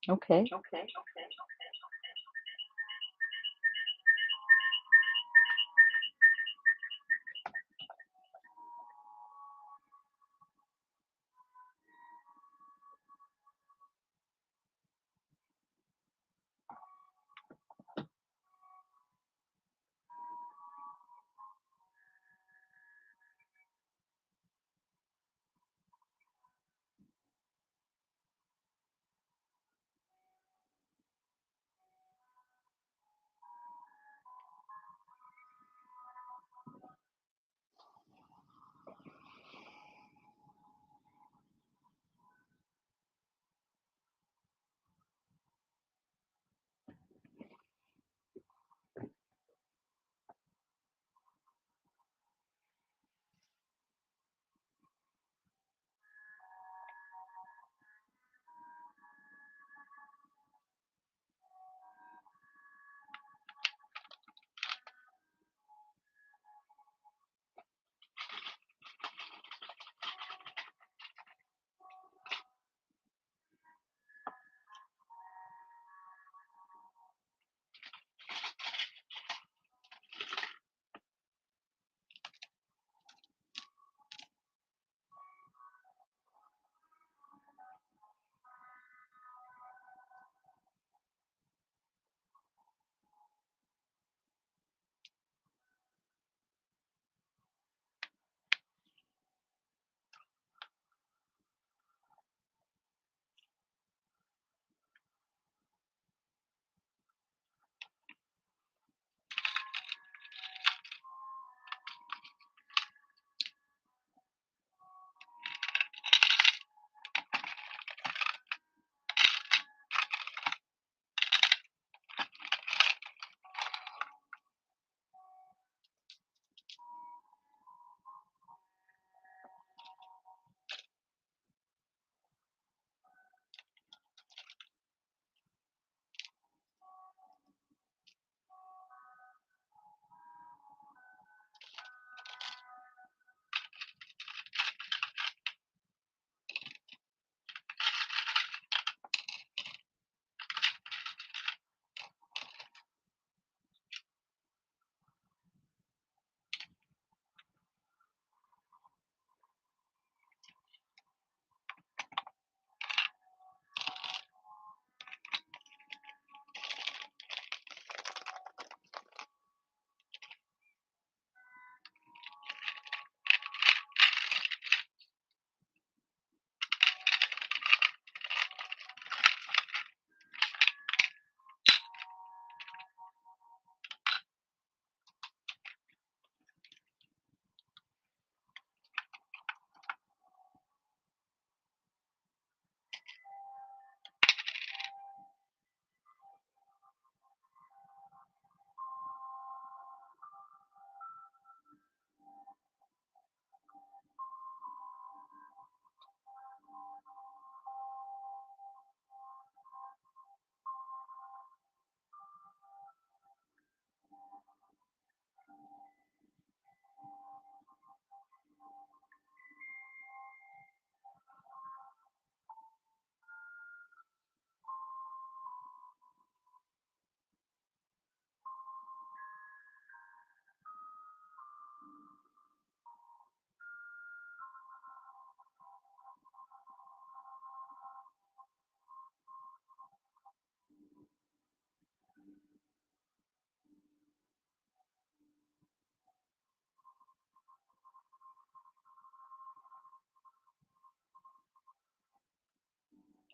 Okay.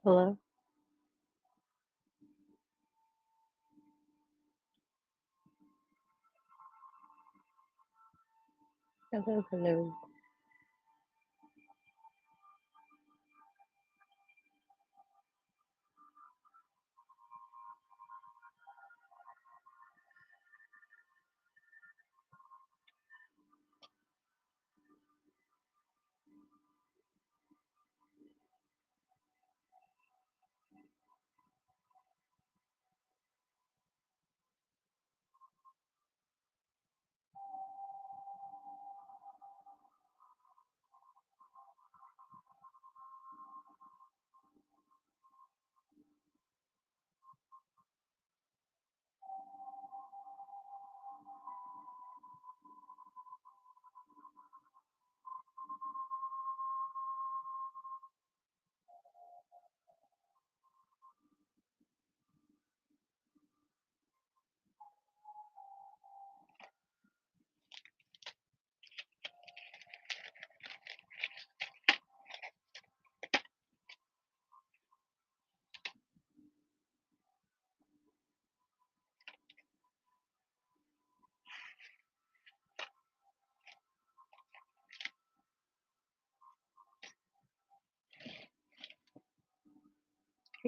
Hello? Hello, hello.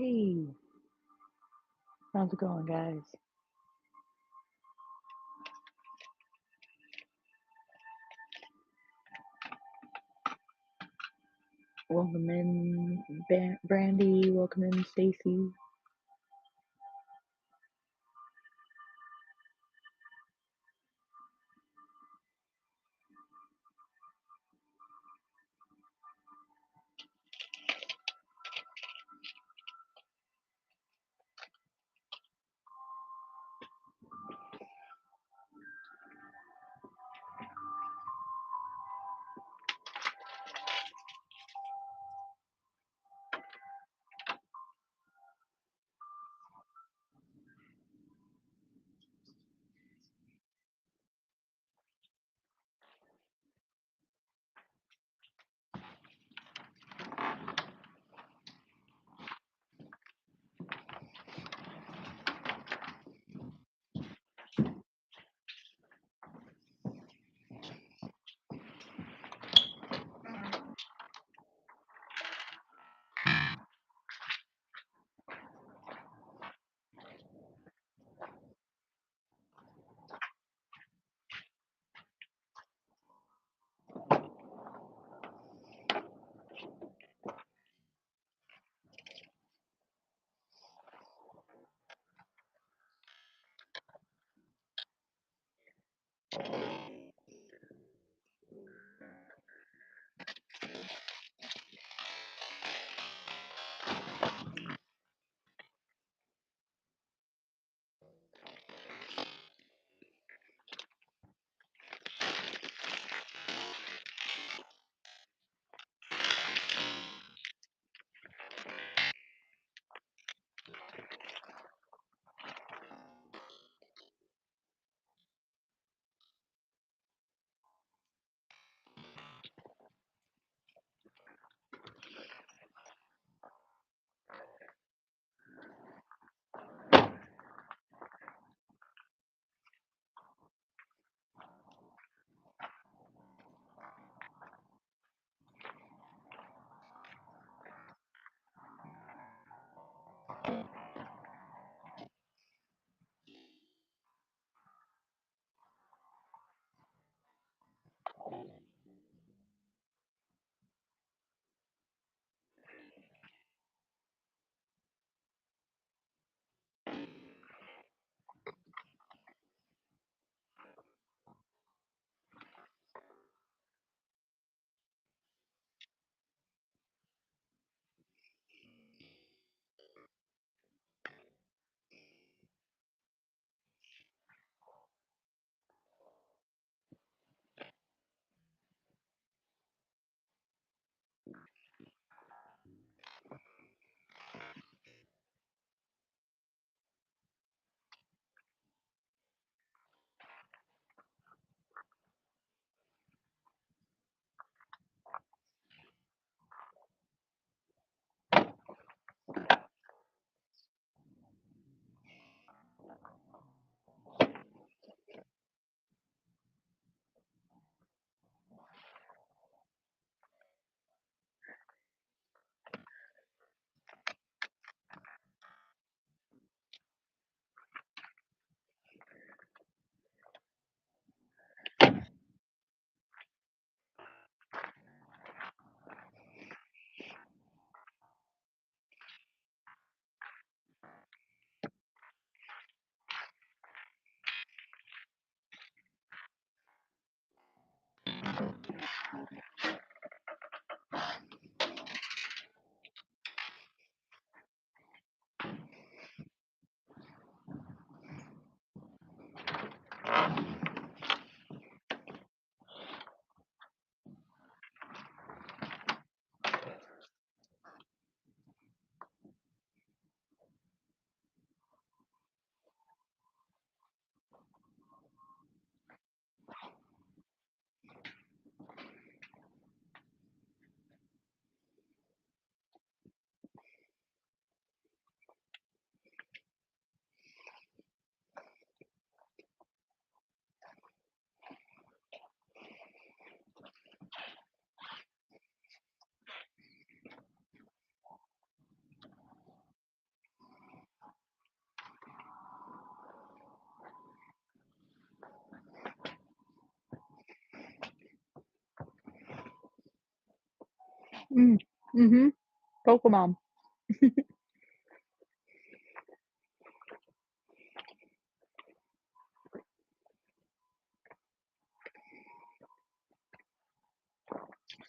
Hey, how's it going, guys? Welcome in, Brandy. Welcome in, Stacy. Mm-hmm. Pokemon.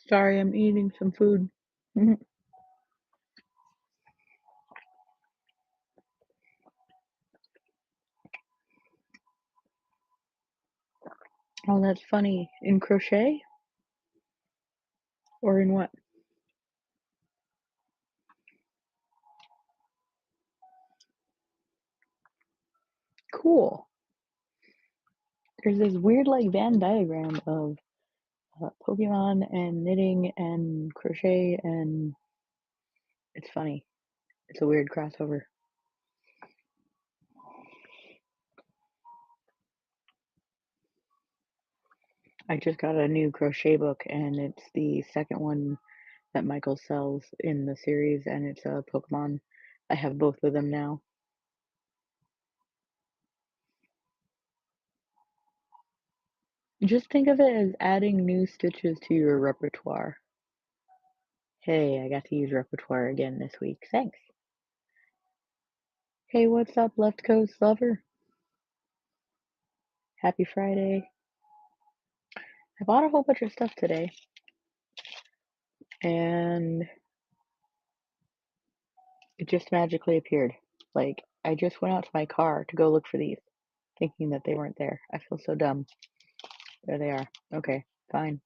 Sorry, I'm eating some food. Mhm. Oh, that's funny. In crochet? Or in what? Cool. There's this weird, like, Venn diagram of Pokemon and knitting and crochet, and it's funny. It's a weird crossover. I just got a new crochet book, and it's the second one that Michael sells in the series, and it's a Pokemon. I have both of them now. Just think of it as adding new stitches to your repertoire. Hey, I got to use repertoire again this week. Thanks. Hey, what's up, Left Coast lover? Happy Friday. I bought a whole bunch of stuff today, and it just magically appeared. Like, I just went out to my car to go look for these, thinking that they weren't there. I feel so dumb. There they are. Okay, fine.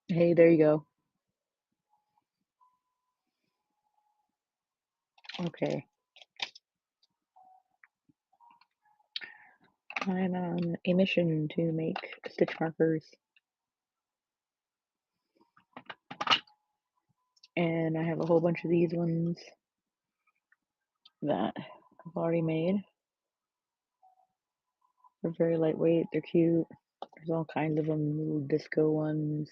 Hey, there you go. Okay. I'm on a mission to make stitch markers. And I have a whole bunch of these ones that I've already made. They're very lightweight, they're cute. There's all kinds of them, little disco ones.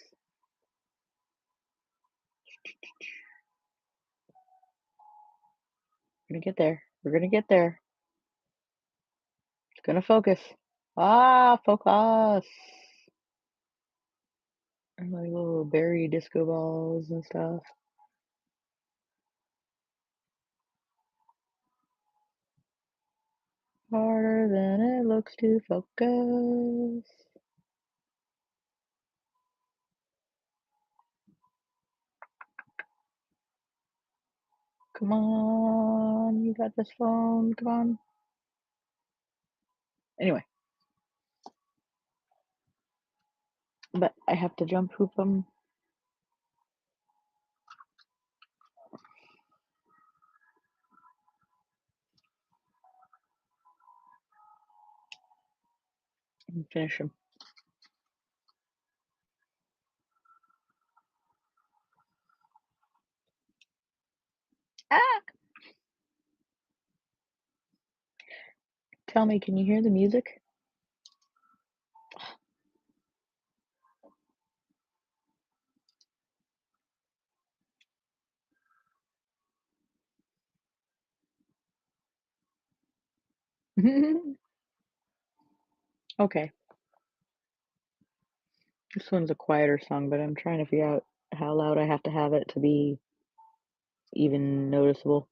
We're gonna get there. We're gonna get there. It's gonna focus. Ah, focus. And like little berry disco balls and stuff. Harder than it looks to focus. Come on, you got this phone, come on. Anyway. But I have to jump hoop them. And finish them. Ah! Tell me, can you hear the music? Okay. This one's a quieter song, but I'm trying to figure out how loud I have to have it to be even noticeable.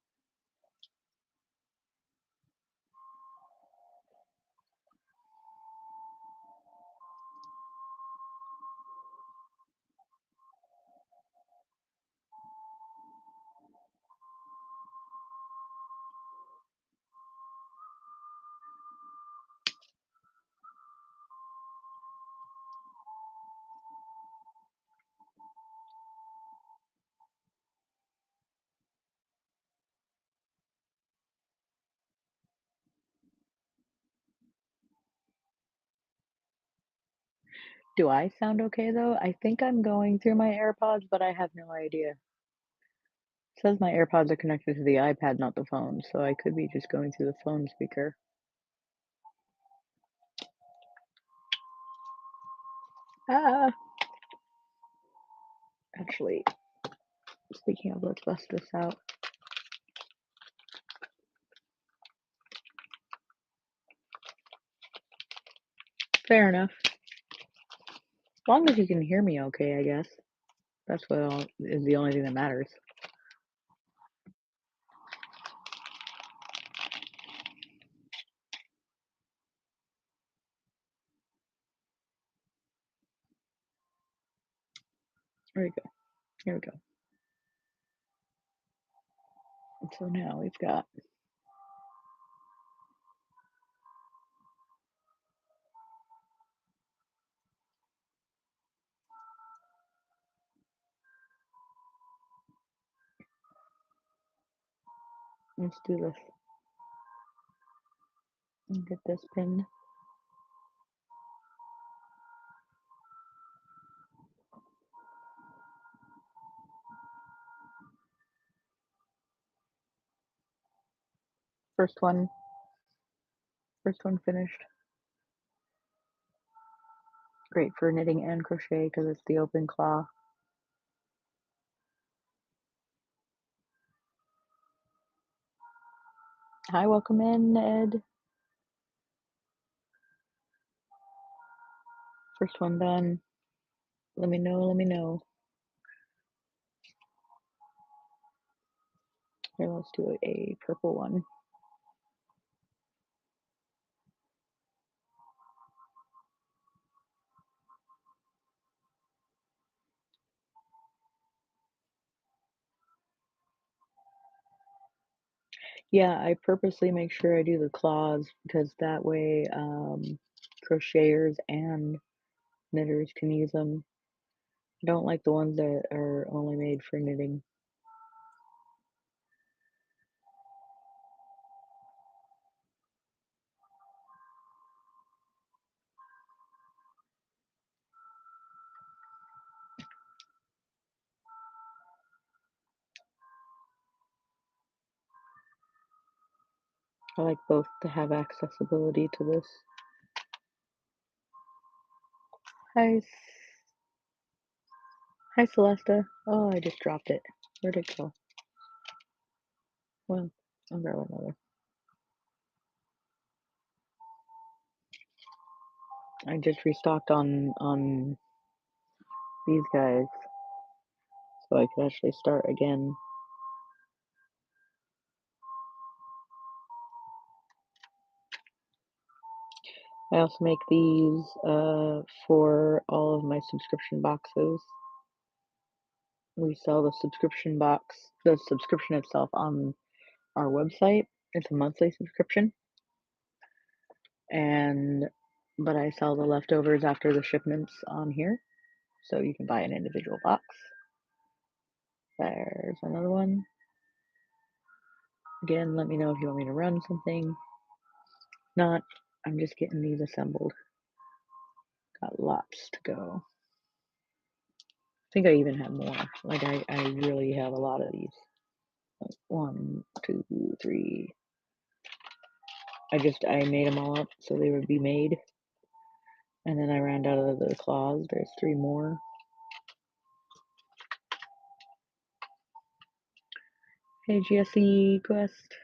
Do I sound okay though? I think I'm going through my AirPods, but I have no idea. It says my AirPods are connected to the iPad, not the phone, so I could be just going through the phone speaker. Ah! Actually, speaking of, let's bust this out. Fair enough. As long as you can hear me okay, I guess. That's what is the only thing that matters. There we go. Here we go. And so now we've got let's do this. And get this pinned. First one finished. Great for knitting and crochet because it's the open claw. Hi, welcome in, Ed. First one done. Let me know. Here, let's do a purple one. Yeah, I purposely make sure I do the claws because that way crocheters and knitters can use them. I don't like the ones that are only made for knitting. I like both to have accessibility to this. Hi, hi Celesta. Oh, I just dropped it. Where'd it go? Well, I'll grab another. I just restocked on these guys, so I could actually start again. I also make these for all of my subscription boxes. We sell the subscription box, the subscription itself on our website. It's a monthly subscription, but I sell the leftovers after the shipments on here, so you can buy an individual box. There's another one. Again, let me know if you want me to run something. Not, I'm just getting these assembled. Got lots to go. I think I even have more. Like I really have a lot of these. 1, 2, 3. I made them all up so they would be made. And then I ran out of the claws. There's 3 more. Hey, GSE Quest.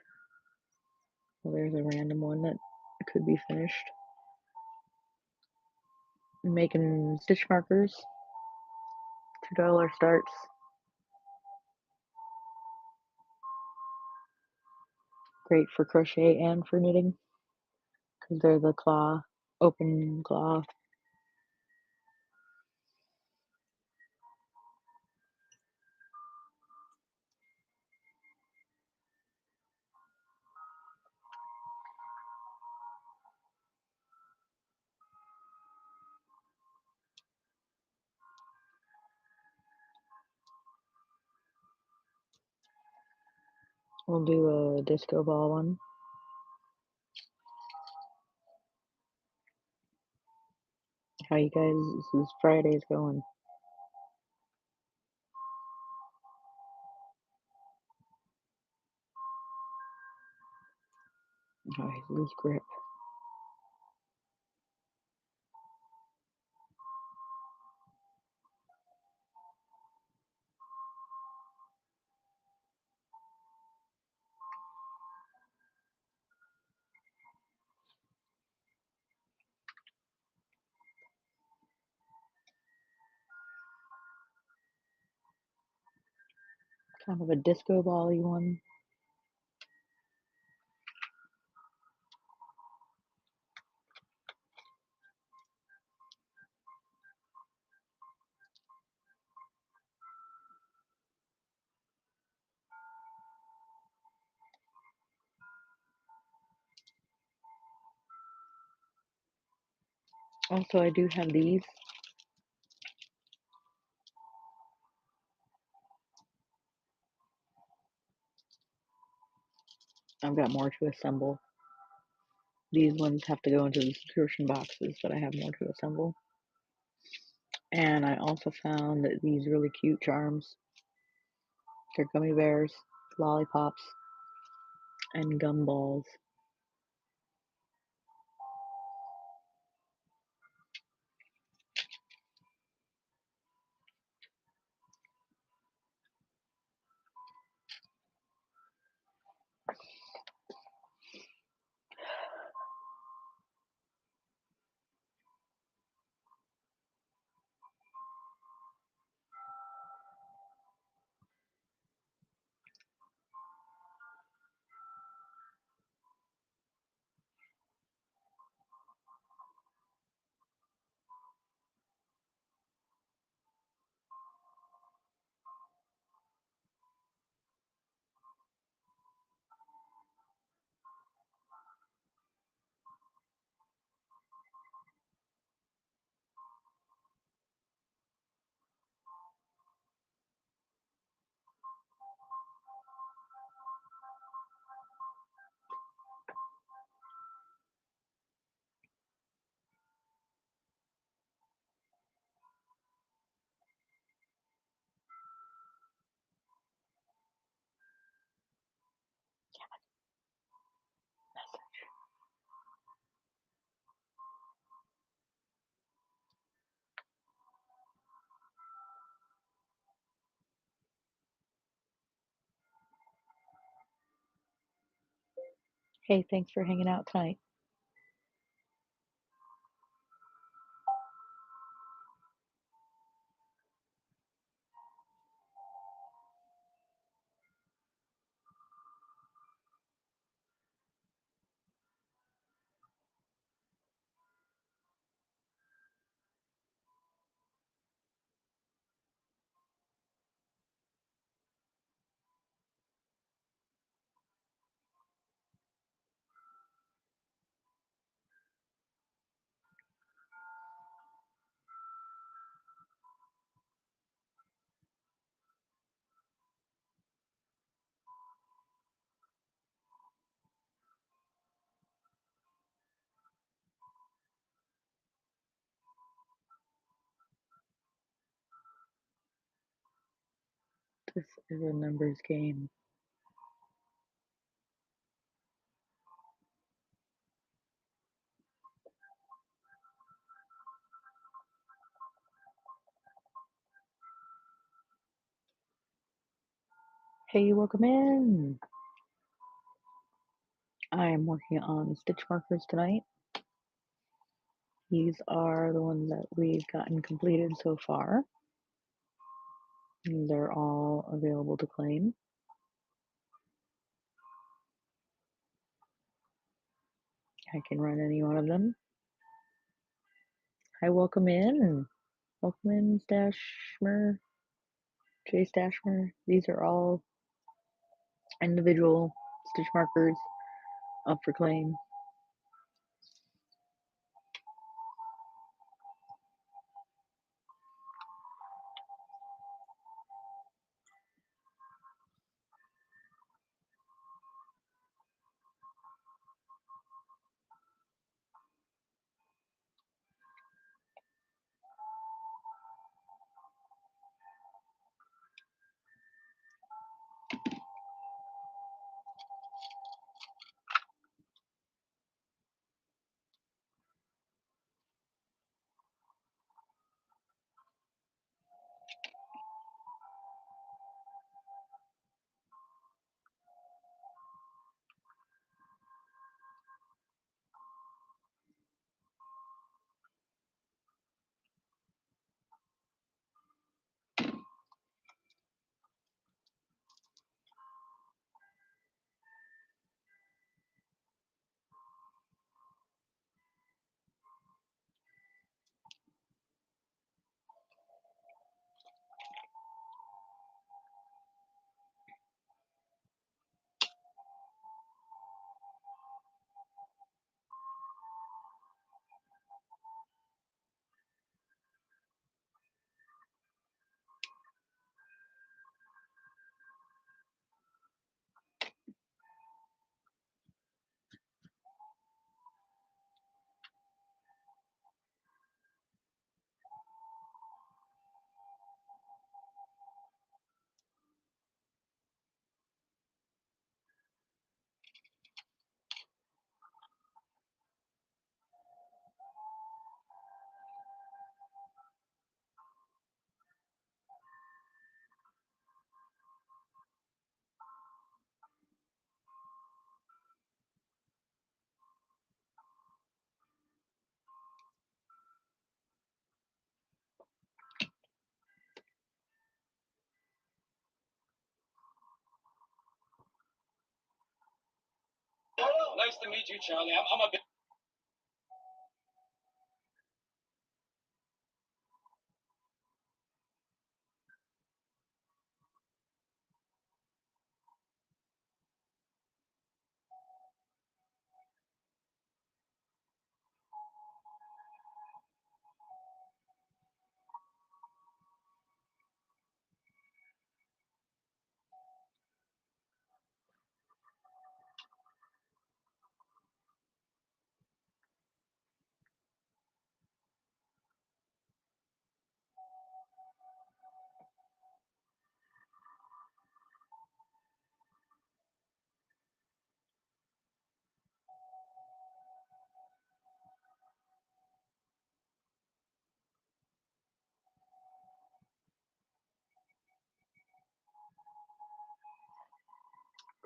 Well, there's a random one that could be finished. I'm making stitch markers. $2 starts. Great for crochet and for knitting because they're the claw, open claw. We'll do a disco ball one. How you guys, this is Friday's going? Oh, I lose grip. kind of a disco ball-y one. Also, I do have these. I've got more to assemble. These ones have to go into the subscription boxes, but I have more to assemble. And I also found these really cute charms. They're gummy bears, lollipops, and gumballs. Hey, thanks for hanging out tonight. This is a numbers game. Hey, welcome in. I am working on stitch markers tonight. These are the ones that we've gotten completed so far. They're all available to claim. I can run any one of them. Hi, welcome in. Welcome in, Stashmer, Jay Stashmer. These are all individual stitch markers up for claim. nice to meet you, Charlie. I'm a big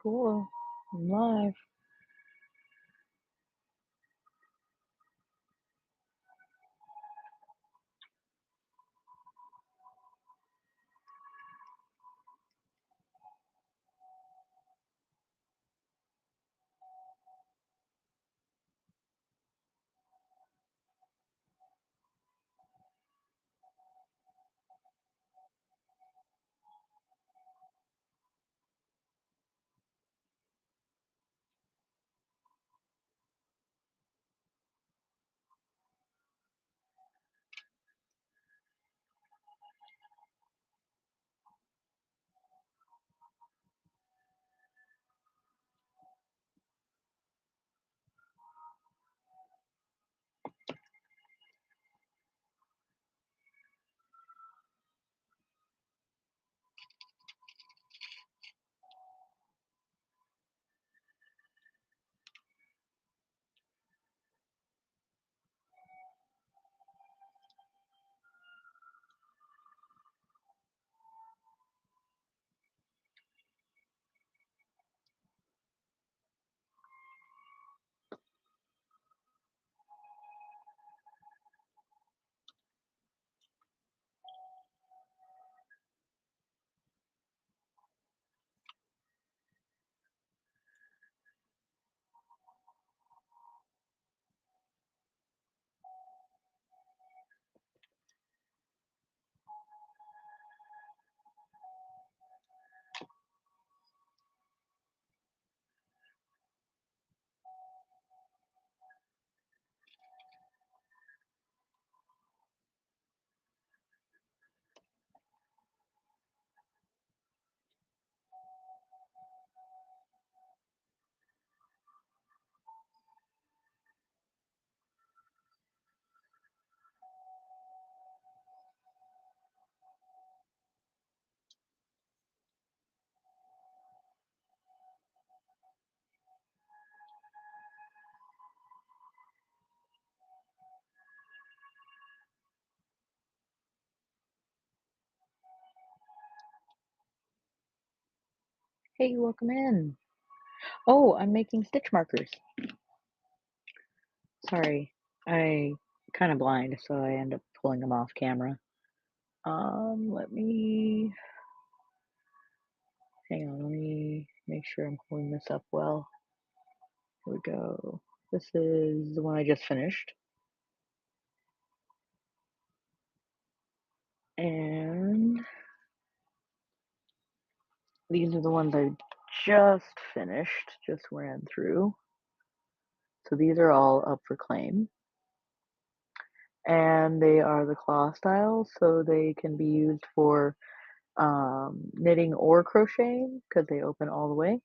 Cool. I'm live. Hey, welcome in. Oh, I'm making stitch markers. Sorry, I kind of blind, so I end up pulling them off camera. Let me hang on. Let me make sure I'm pulling this up well. Here we go. This is the one I just finished, and these are the ones I just finished, just ran through. So these are all up for claim, and they are the claw style, so they can be used for knitting or crocheting because they open all the way.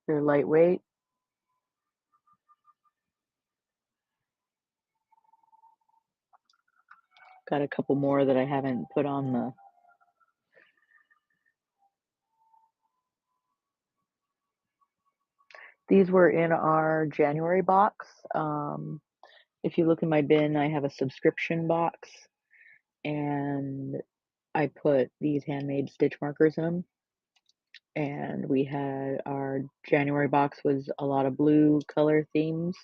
They're lightweight. Got a couple more that I haven't put on the. These were in our January box. If you look in my bin, I have a subscription box, and I put these handmade stitch markers in them. And we had our January box was a lot of blue color themes.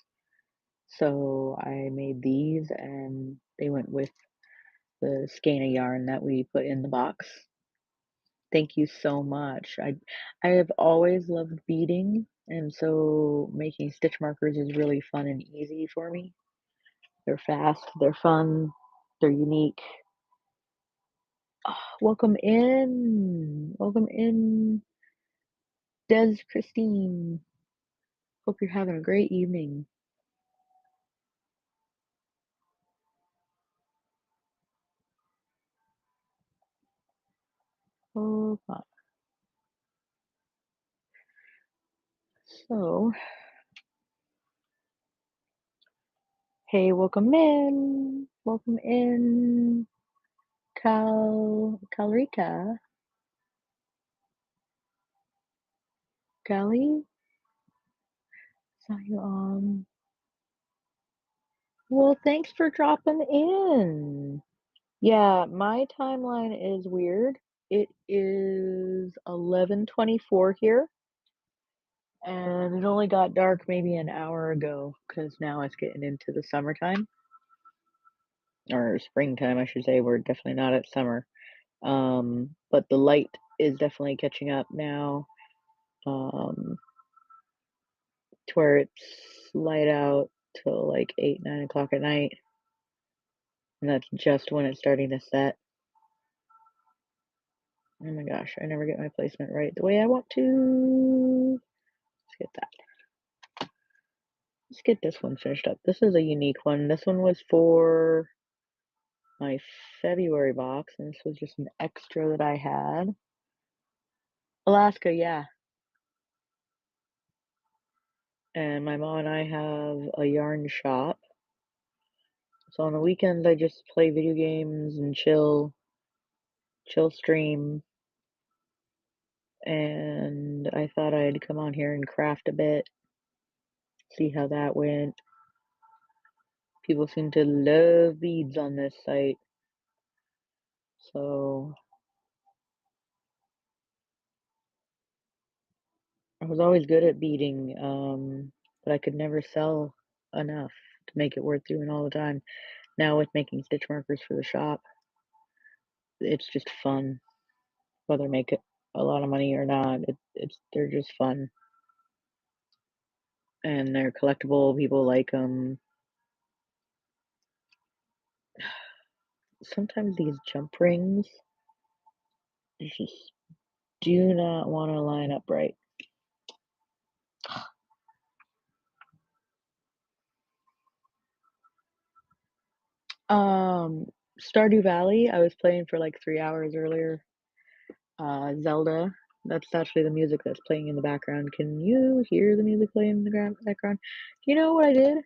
So I made these and they went with the skein of yarn that we put in the box. Thank you so much. I have always loved beading, and so making stitch markers is really fun and easy for me. They're fast, they're fun, they're unique. Ah, welcome in. Welcome in, Des Christine. Hope you're having a great evening. Oh, God. So, hey, welcome in. Welcome in, Calrica. Callie? Saw you on. Well, thanks for dropping in. Yeah, my timeline is weird. It is 11:24 here, and it only got dark maybe an hour ago because now it's getting into the summertime or springtime, I should say. We're definitely not at summer. But the light is definitely catching up now, um, to where it's light out till like 8, 9 o'clock at night, and that's just when it's starting to set. Oh my gosh, I never get my placement right the way I want to. Let's get that. Let's get this one finished up. This is a unique one. This one was for my February box, and this was just an extra that I had. Alaska, yeah. And my mom and I have a yarn shop. So on the weekends, I just play video games and chill stream. And I thought I'd come on here and craft a bit, see how that went. People seem to love beads on this site. So I was always good at beading, but I could never sell enough to make it worth doing all the time. Now with making stitch markers for the shop, it's just fun. Whether I make it a lot of money or not, they're just fun. And they're collectible, people like them. Sometimes these jump rings just do not want to line up right. Stardew Valley, I was playing for like 3 hours earlier. Zelda, that's actually the music that's playing in the background. Can you hear the music playing in the background? You know what I did?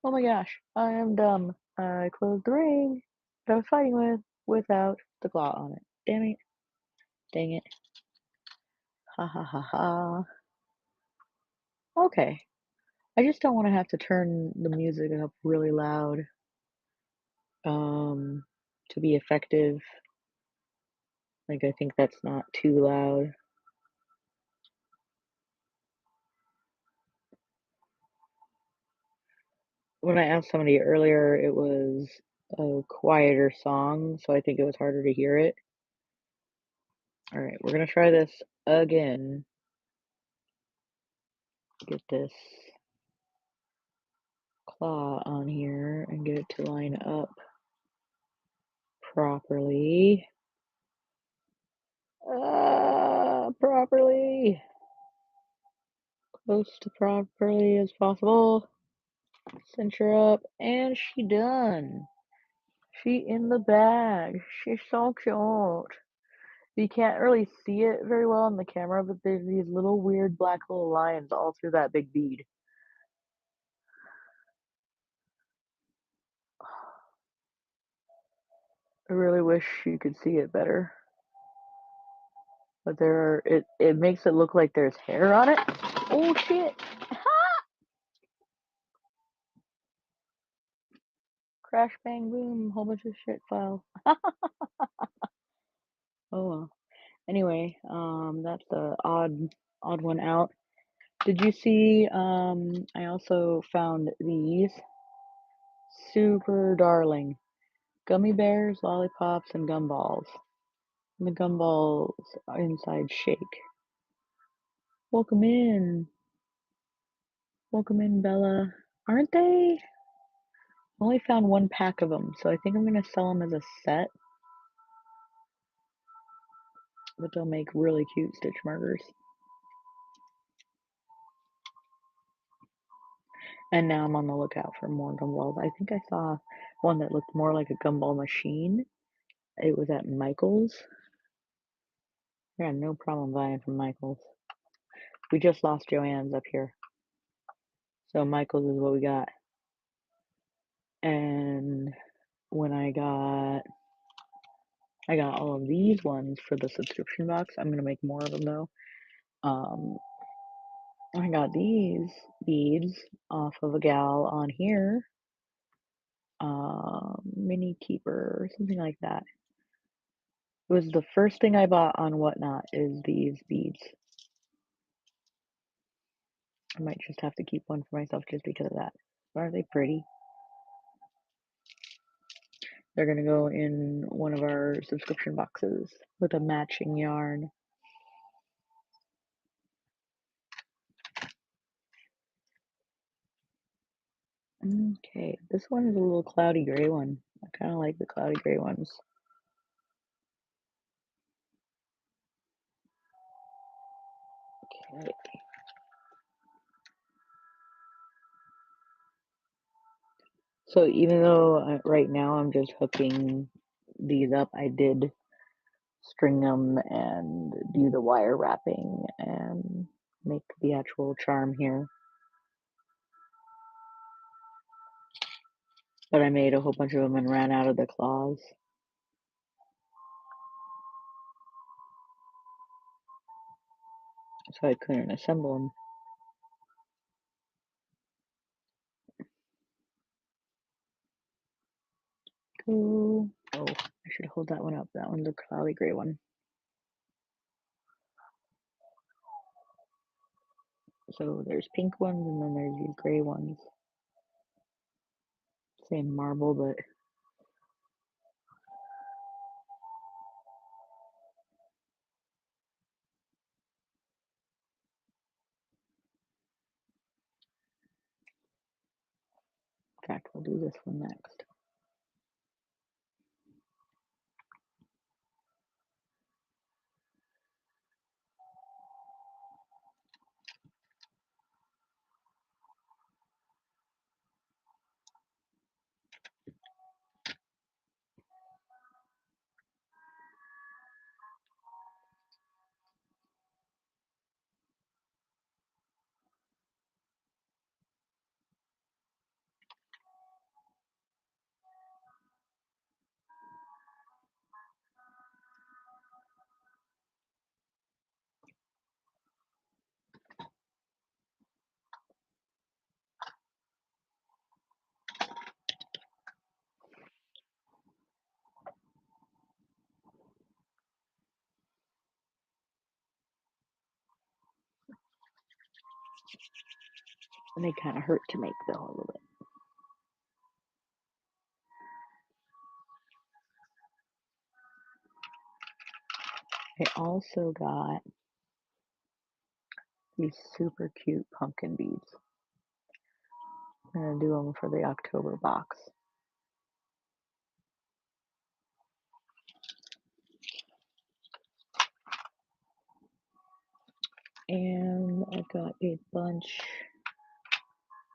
Oh my gosh, I am dumb. I closed the ring that I was fighting with without the claw on it. Damn it. Dang it. Ha ha ha ha. Okay. I just don't want to have to turn the music up really loud, um, to be effective. Like, I think that's not too loud. When I asked somebody earlier, it was a quieter song, so I think it was harder to hear it. All right, we're gonna try this again. Get this claw on here and get it to line up properly. Properly. Close to properly as possible. Cinch her up, and she done. She in the bag. She's so cute. You can't really see it very well on the camera, but there's these little weird black little lines all through that big bead. I really wish you could see it better. But it makes it look like there's hair on it. Oh shit! Crash bang boom, whole bunch of shit file. Oh well. Anyway, that's the odd one out. Did you see, I also found these super darling gummy bears, lollipops, and gumballs. The gumballs inside shake. Welcome in. Welcome in, Bella. Aren't they? I only found one pack of them, so I think I'm gonna sell them as a set. But they'll make really cute stitch markers. And now I'm on the lookout for more gumballs. I think I saw one that looked more like a gumball machine. It was at Michael's. I had no problem buying from Michael's. We just lost Joann's up here. So Michael's is what we got. And when I got all of these ones for the subscription box. I'm gonna make more of them though. I got these beads off of a gal on here. Mini Keeper or something like that. It was the first thing I bought on Whatnot is these beads. I might just have to keep one for myself just because of that. Aren't they pretty? They're gonna go in one of our subscription boxes with a matching yarn. Okay, this one is a little cloudy gray one. I kind of like the cloudy gray ones. Okay. So even though right now I'm just hooking these up, I did string them and do the wire wrapping and make the actual charm here. But I made a whole bunch of them and ran out of the claws. So I couldn't assemble them. Cool. Oh, I should hold that one up. That one's a cloudy gray one. So there's pink ones and then there's these gray ones. Same marble, but in fact, we'll do this one next. And they kind of hurt to make though a little bit. I also got these super cute pumpkin beads. I'm gonna do them for the October box. And I got a bunch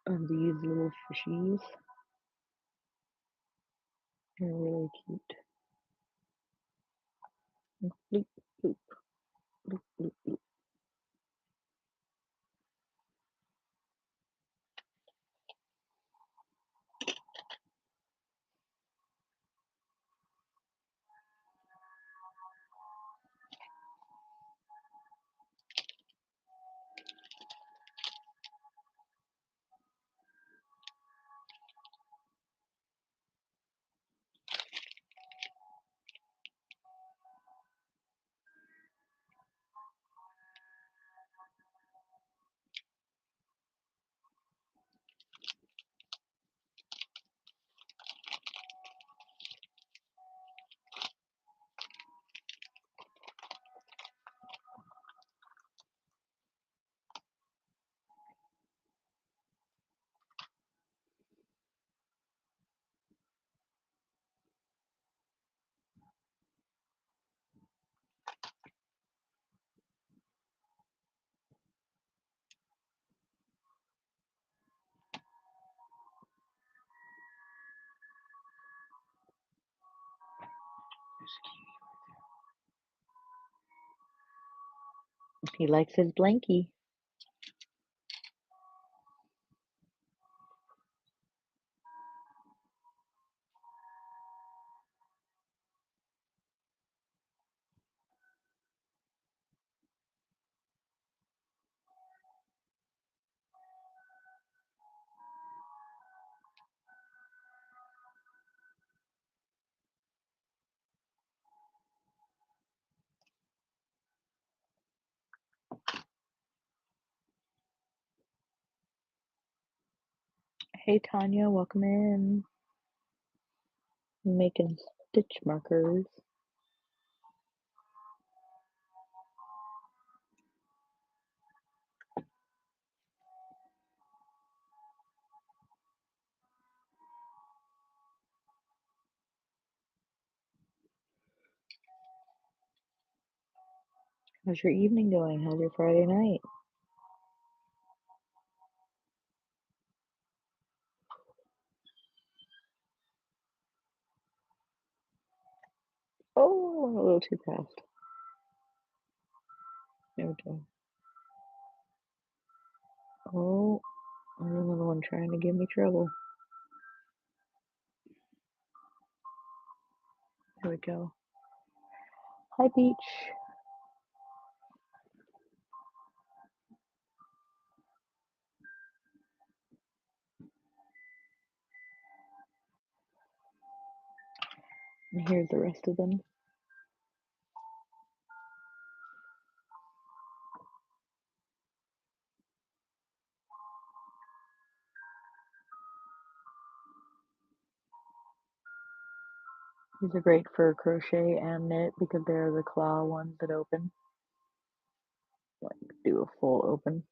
of these little fishies. They're really cute. Bloop, bloop, bloop, bloop, bloop. He likes his blankie. Hey Tanya, welcome in. I'm making stitch markers. How's your evening going? How's your Friday night? Oh, a little too fast. There we go. Oh, another one trying to give me trouble. There we go. Hi, Peach. And here's the rest of them. These are great for crochet and knit because they're the claw ones that open. Like, do a full open.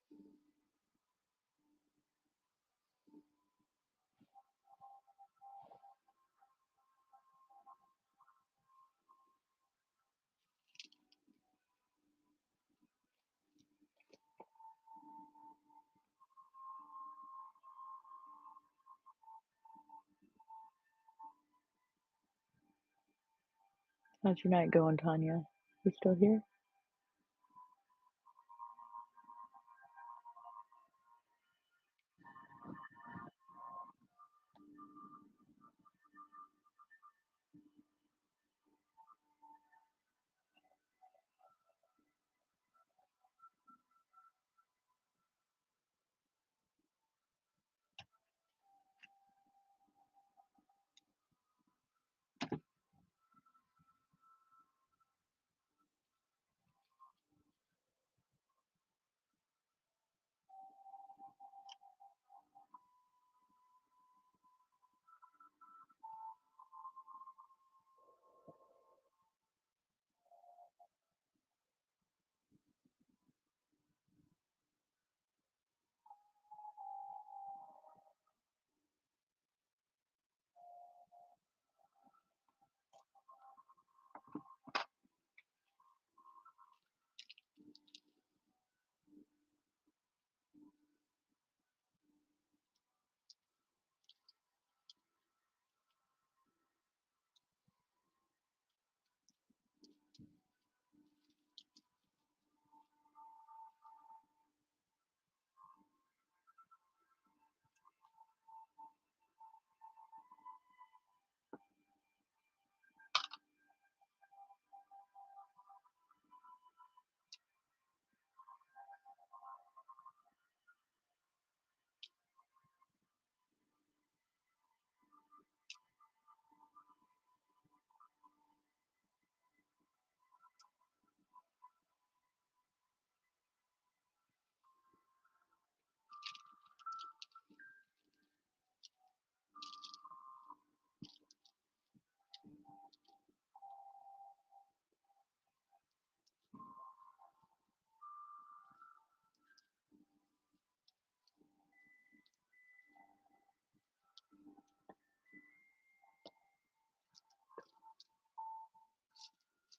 How's your night going, Tanya? You still here?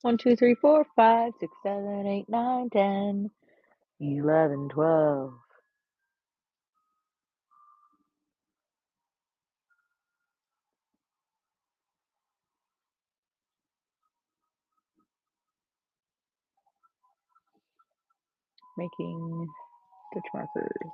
One, 2, 3, 4, 5, 6, 7, 8, 9, 10, 11, 12. making stitch markers.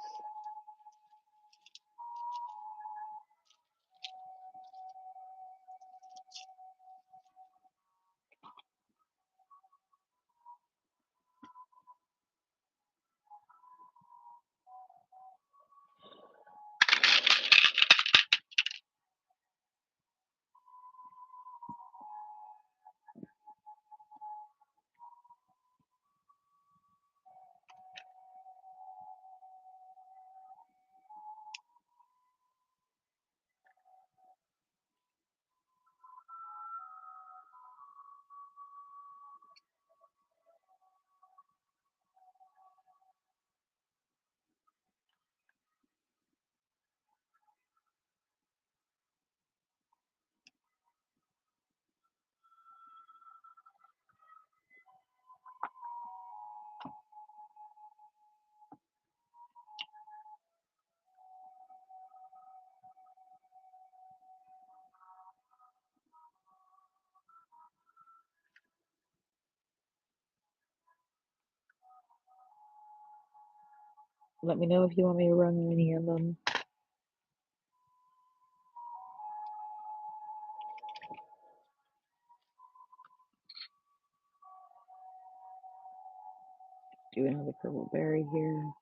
Let me know if you want me to run any of them. Do another purple berry here.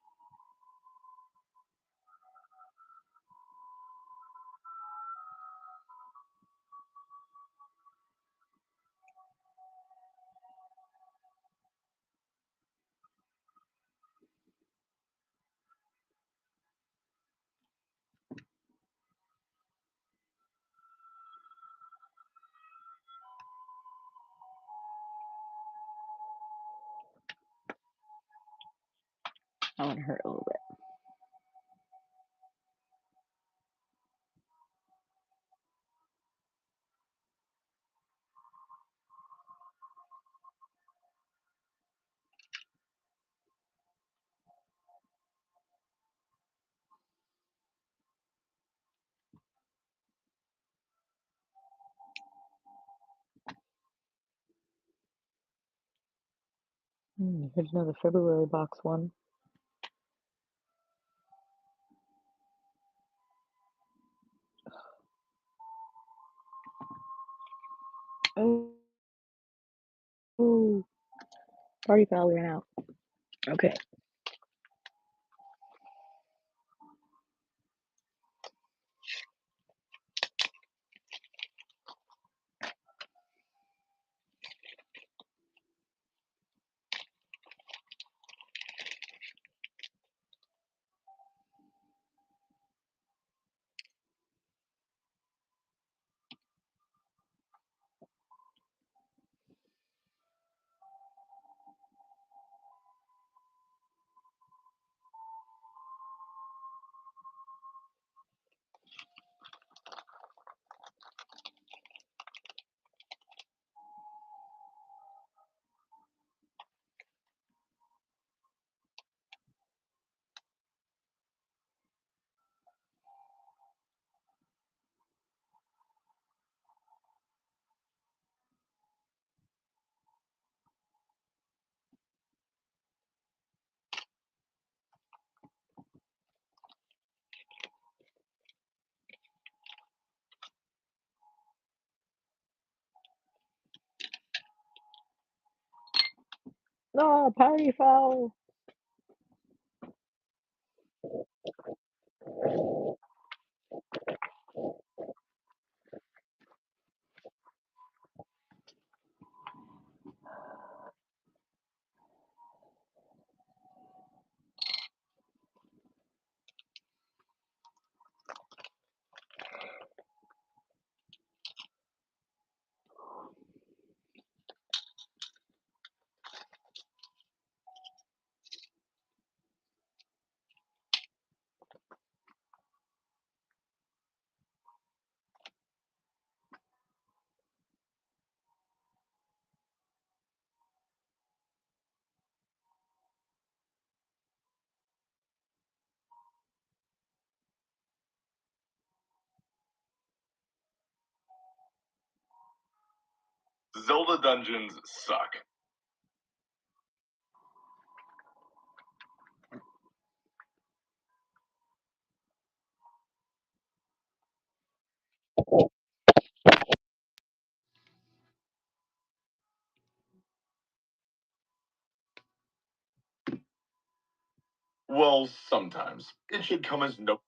I want to hurt a little bit. Here's another February box one. Oh, party foul ran out. Okay. Oh, party foul. Zelda dungeons suck. Well, sometimes. It should come as no.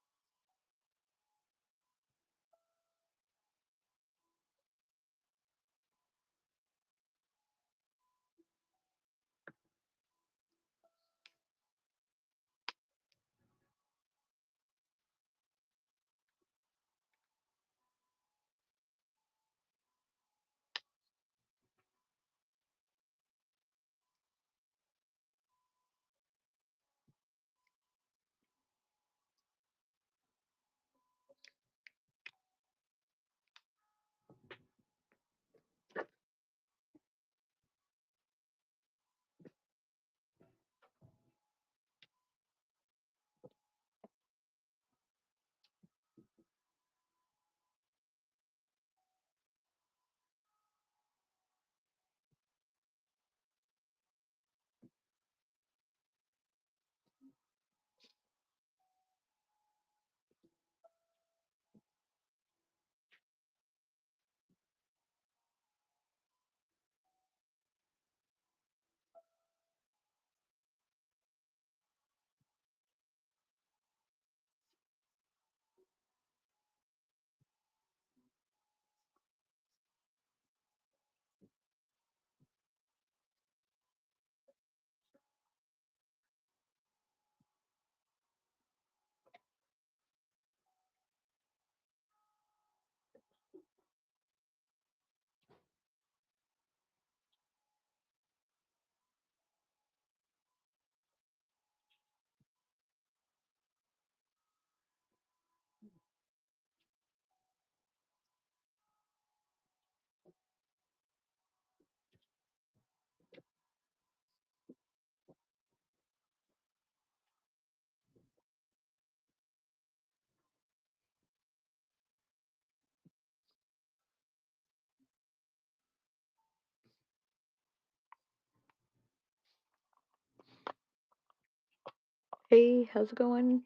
Hey, how's it going?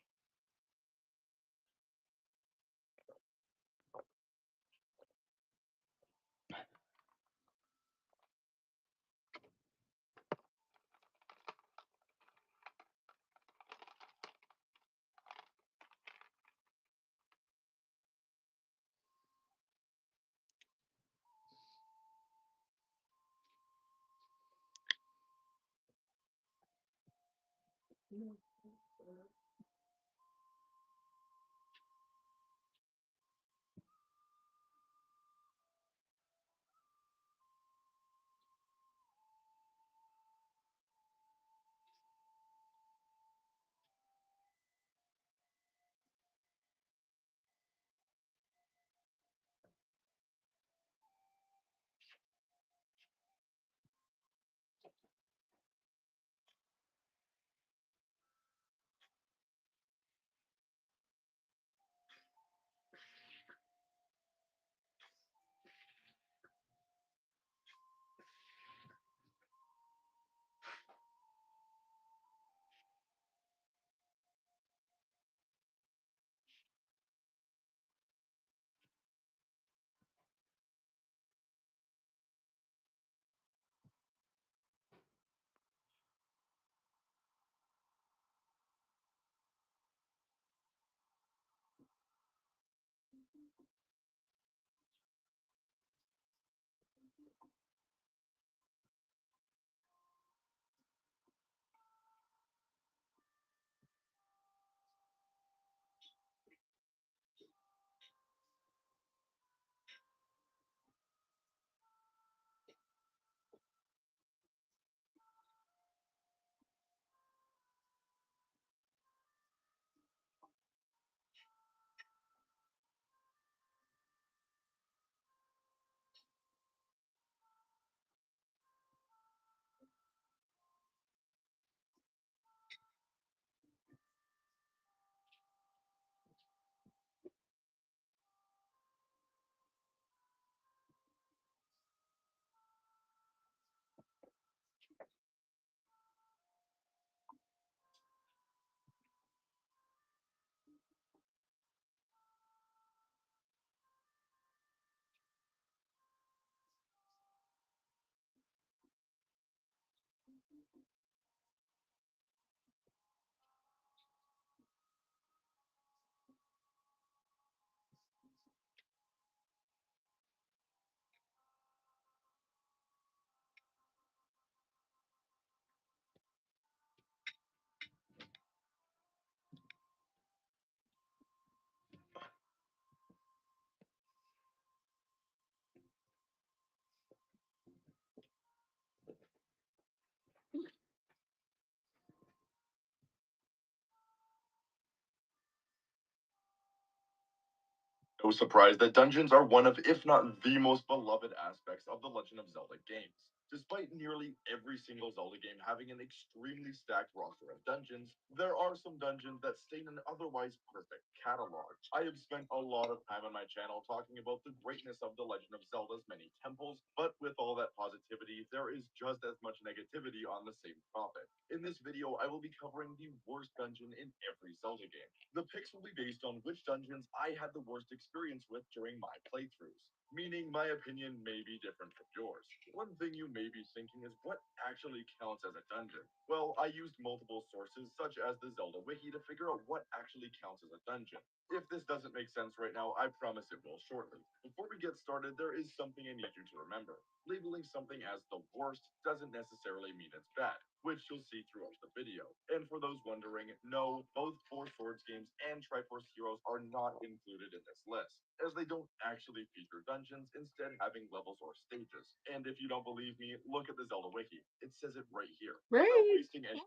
No surprise that dungeons are one of, if not the most beloved aspects of the Legend of Zelda games. Despite nearly every single Zelda game having an extremely stacked roster of dungeons, there are some dungeons that stain an otherwise perfect catalog. I have spent a lot of time on my channel talking about the greatness of the Legend of Zelda's many temples, but with all that positivity, there is just as much negativity on the same topic. In this video, I will be covering the worst dungeon in every Zelda game. The picks will be based on which dungeons I had the worst experience with during my playthroughs, meaning my opinion may be different from yours. One thing you may be thinking is what actually counts as a dungeon? Well, I used multiple sources such as the Zelda Wiki to figure out what actually counts as a dungeon. If this doesn't make sense right now, I promise it will shortly. Before we get started, there is something I need you to remember. Labeling something as the worst doesn't necessarily mean it's bad, which you'll see throughout the video. And for those wondering, no, both Four Swords games and Triforce Heroes are not included in this list, as they don't actually feature dungeons, instead having levels or stages. And if you don't believe me, look at the Zelda Wiki. It says it right here. Right. Without wasting any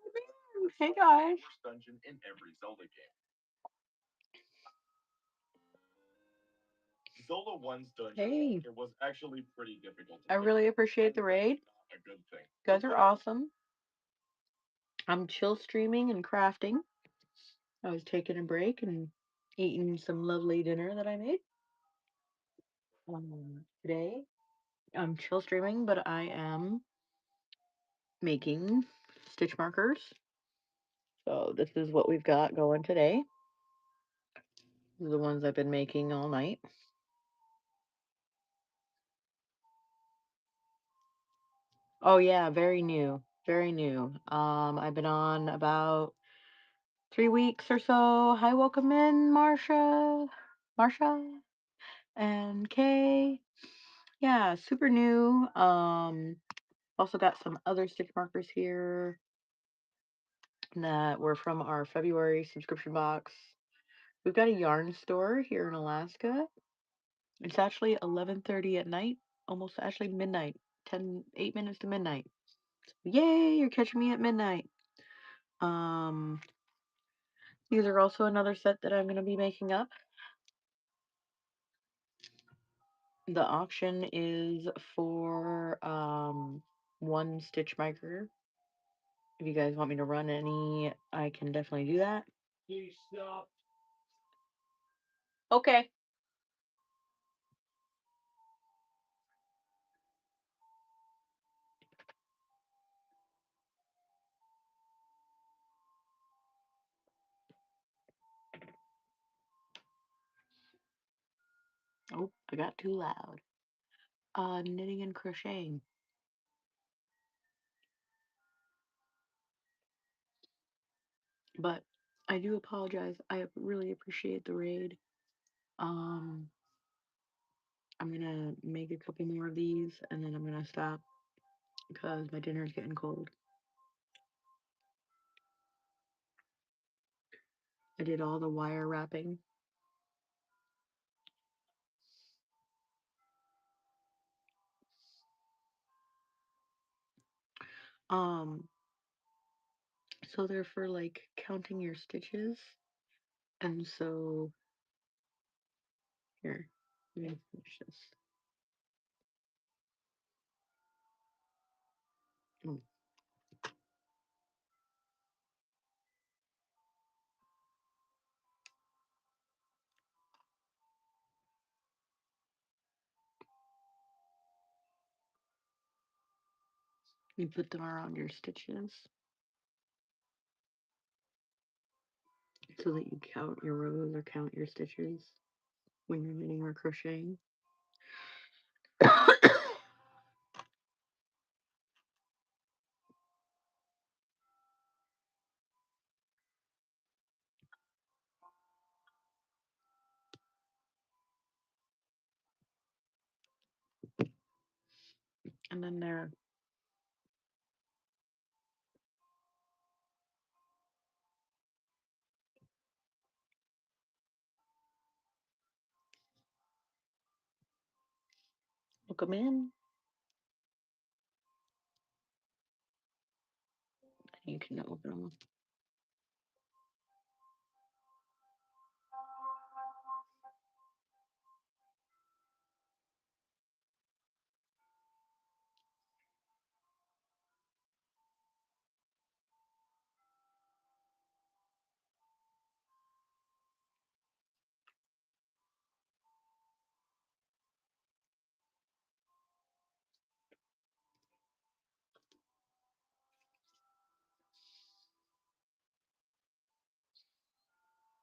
Hey guys. worst dungeon in every Zelda game. Zelda 1's dungeon Hey. it was actually pretty difficult. I really appreciate the raid. A good thing. You guys are awesome. I'm chill streaming and crafting. I was taking a break and eating some lovely dinner that I made. Today, I'm chill streaming, but I am making stitch markers. So this is what we've got going today. These are the ones I've been making all night. Oh yeah, very new. Very new. I've been on about 3 weeks or so. Hi, welcome in, Marsha and Kay. Yeah, super new. Also got some other stitch markers here that were from our February subscription box. We've got a yarn store here in Alaska. It's actually 11:30 at night, almost actually midnight. 8 minutes to midnight. Yay, you're catching me at midnight. These are also another set that I'm going to be making up. The auction is for 1 stitch marker. If you guys want me to run any, I can definitely do that. Please stop. Okay. Oh, I got too loud. Knitting and crocheting. But I do apologize. I really appreciate the raid. I'm gonna make a couple more of these and then I'm gonna stop because my dinner's getting cold. I did all the wire wrapping. So they're for like counting your stitches. And so here, let me finish this. Oh. You put them around your stitches so that you count your rows or count your stitches when you're knitting or crocheting. And then there. Look them in. You can open them.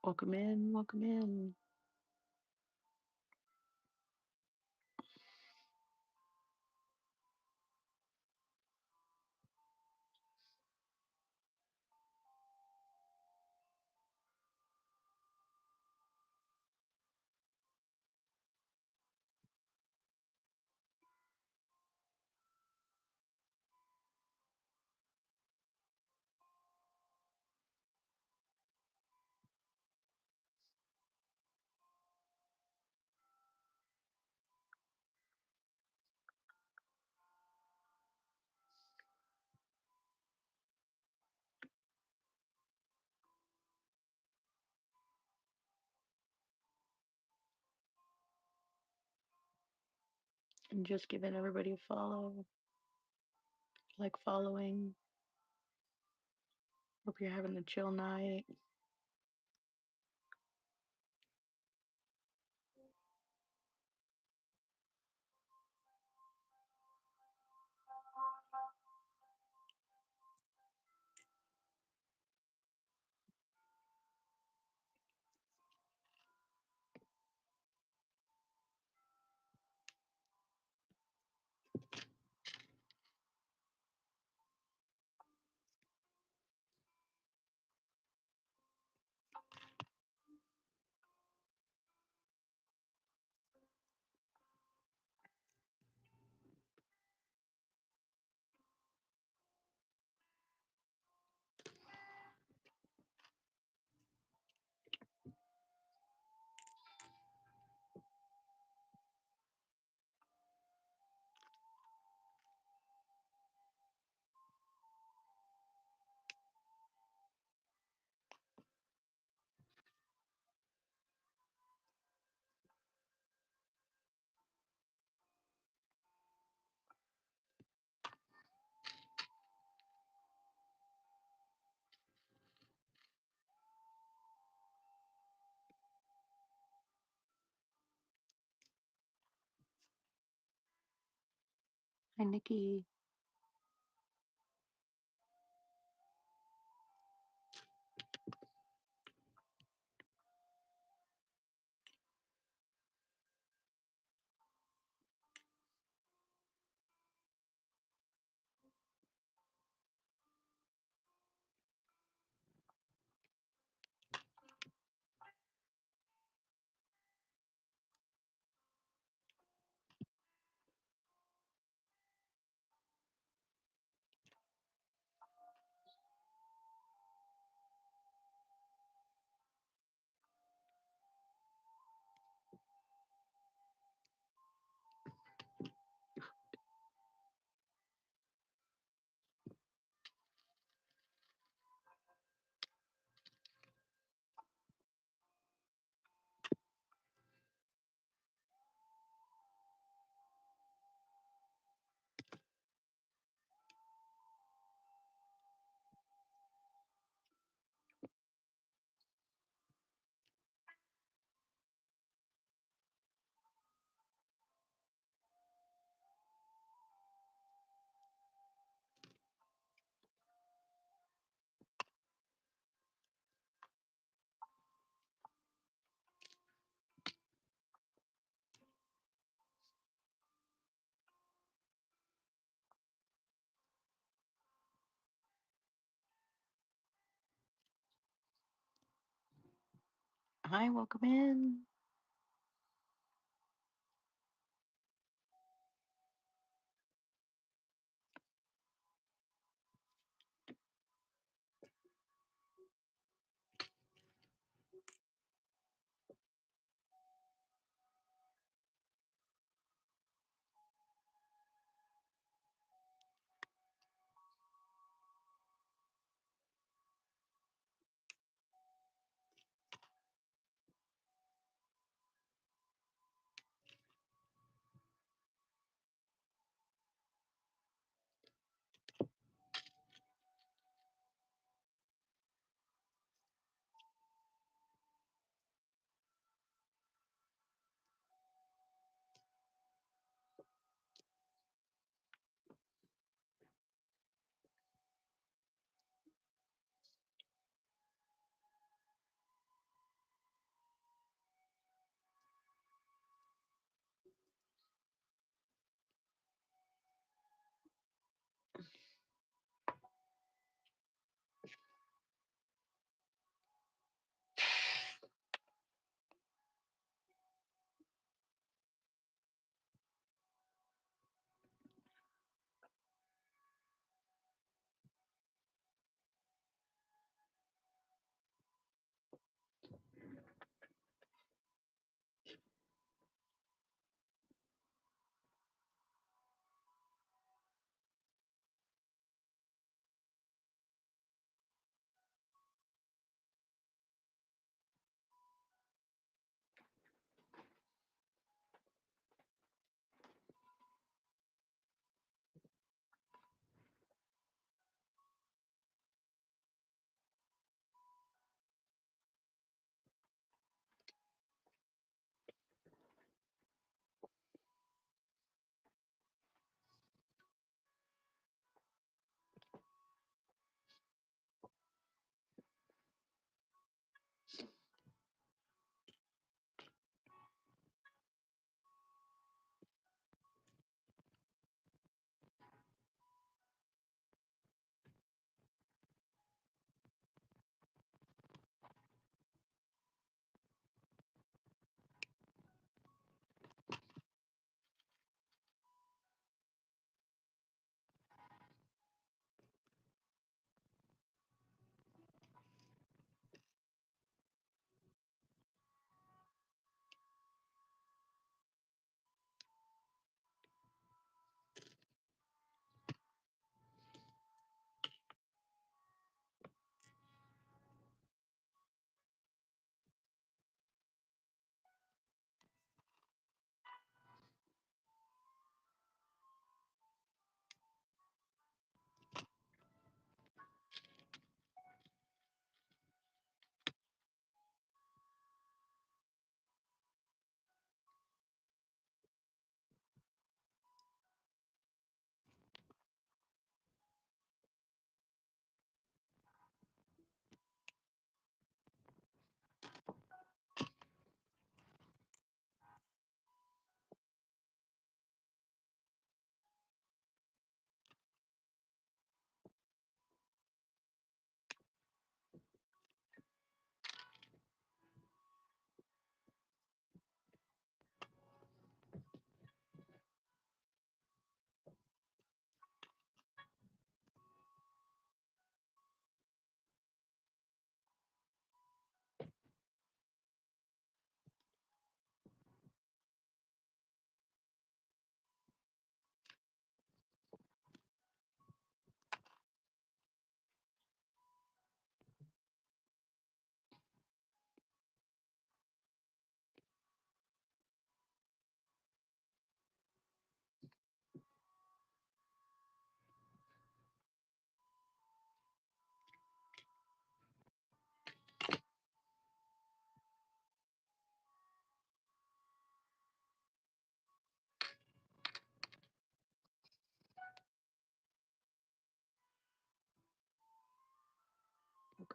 Welcome in, welcome in. And just giving everybody a follow, like following. Hope you're having a chill night. Hi, Nikki. Hi, welcome in.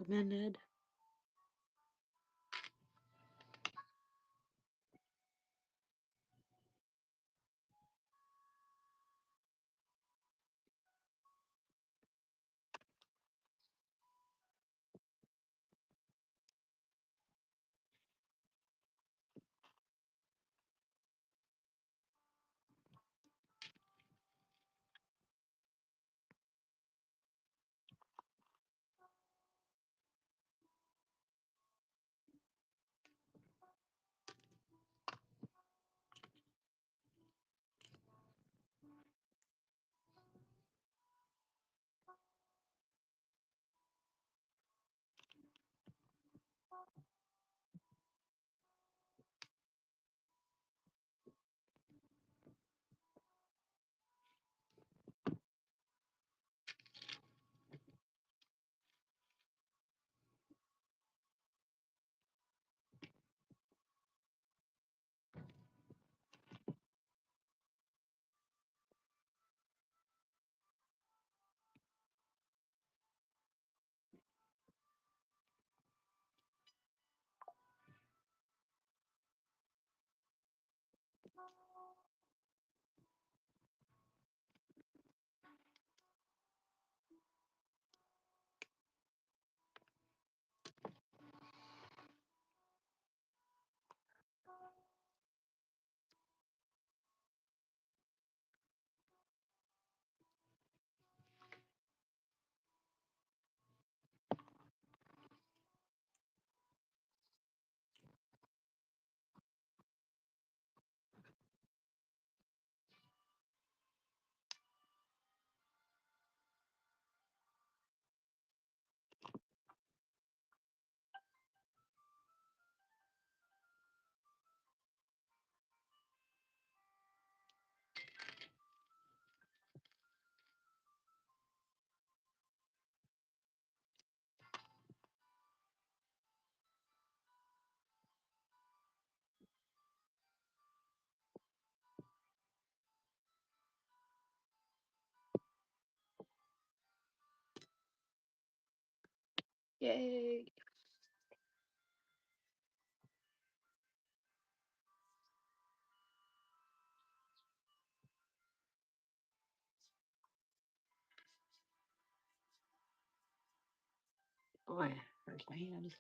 recommended. Yay! Boy, hurts my hands.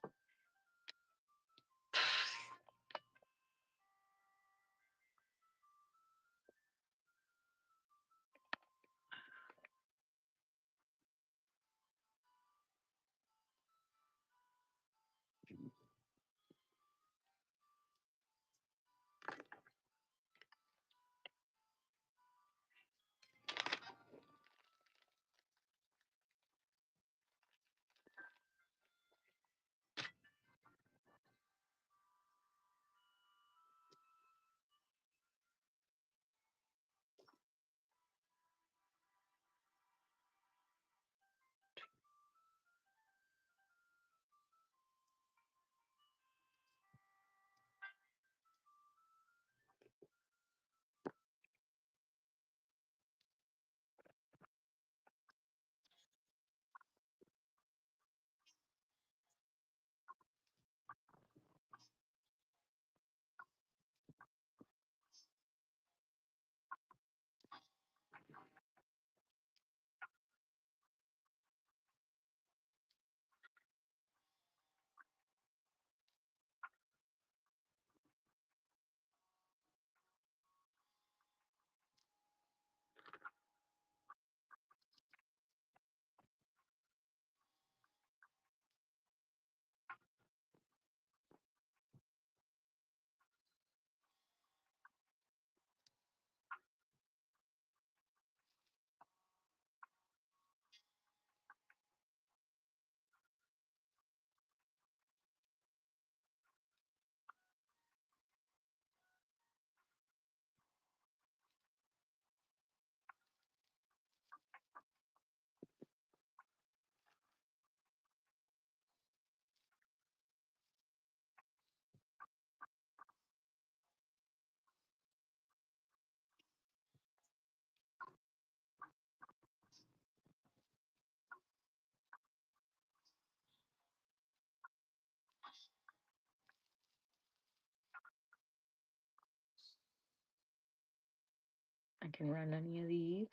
can run any of these.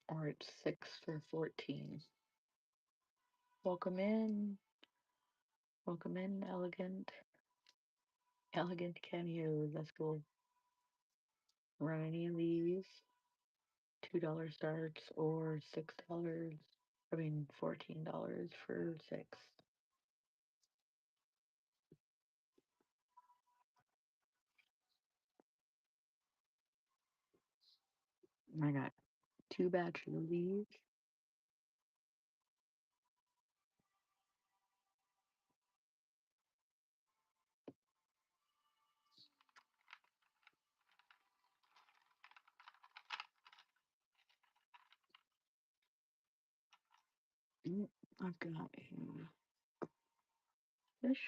Or it's 6 for 14. Welcome in. Welcome in, Elegant. Elegant Cameo. Let's go run any of these. $2 starts or $6. I mean, $14 for 6. I got 2 batches of these. I've got a fish.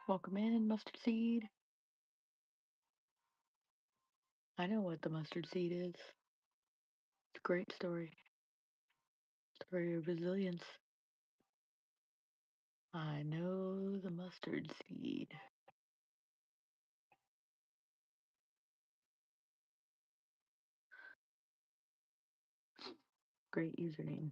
Welcome in, mustard seed. I know what the mustard seed is. It's a great story. Story of resilience. I know the mustard seed. Great username.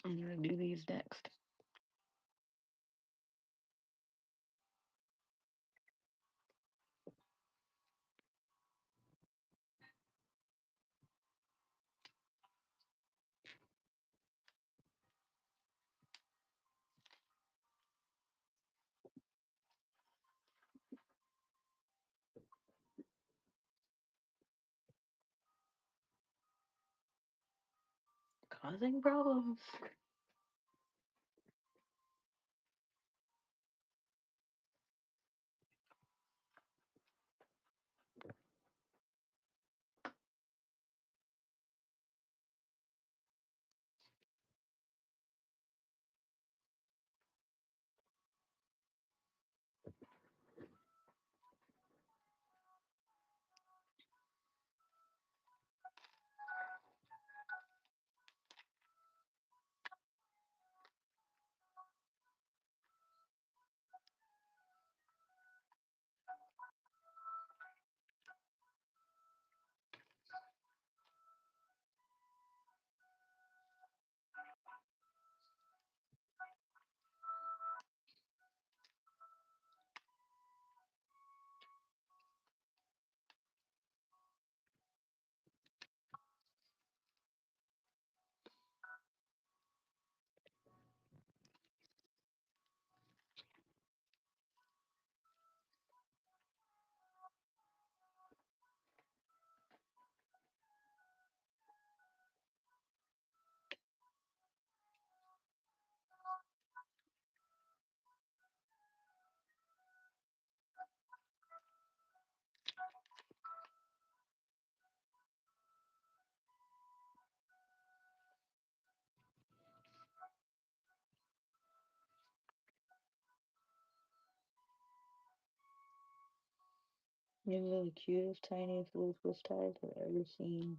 I'm gonna do these next. Causing problems. These are the cutest, tiniest little Swiss ties I've ever seen.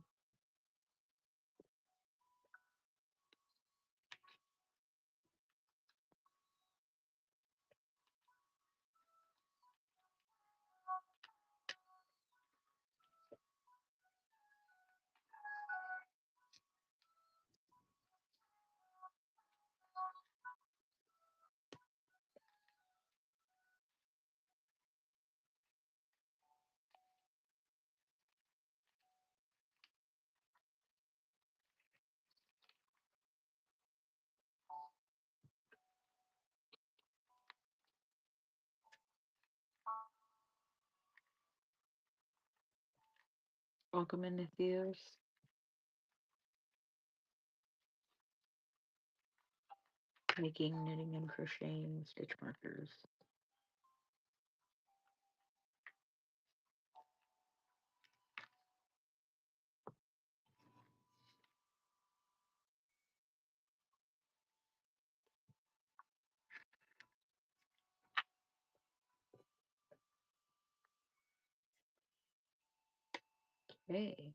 Welcome into Theos, making, knitting, and crocheting stitch markers. Okay.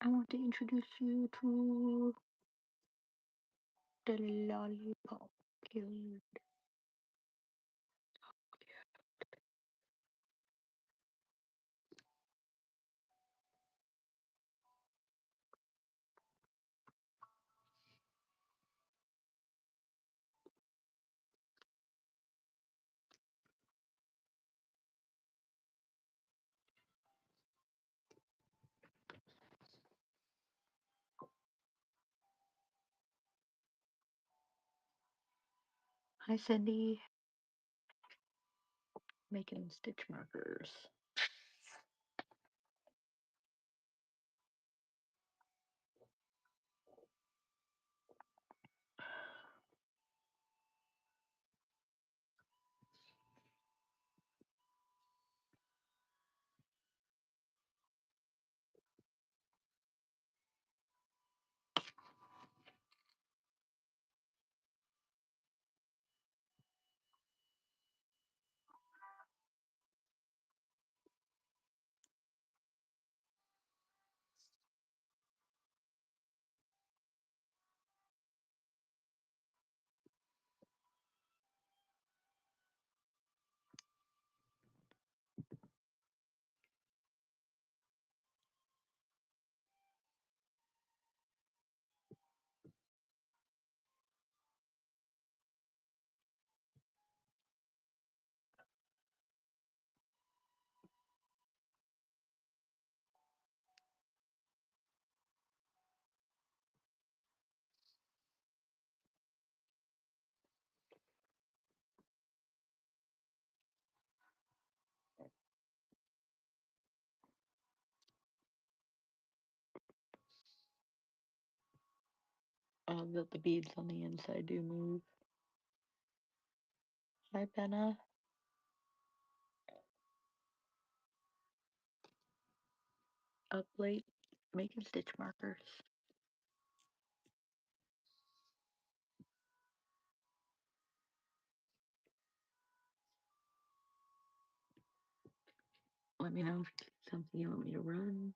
I want to introduce you to the lollipop kid. Hi, Cindy. Making stitch markers. That the beads on the inside do move. Hi, Benna. Up late making stitch markers. Let me know if it's something you want me to run.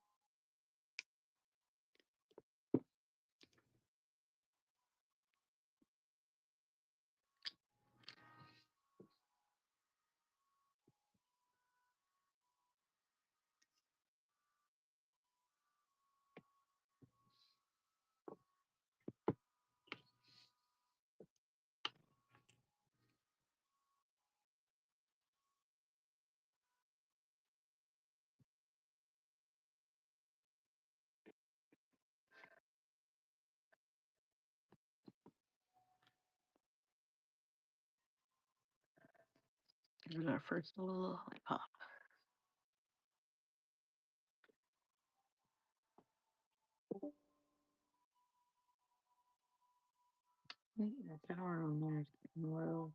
Here's our first little lollipop. Wait, that power on there is getting low.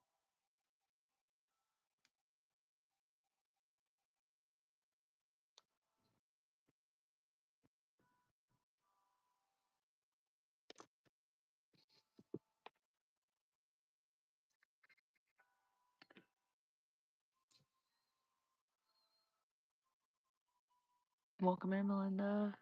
Welcome in, Melinda.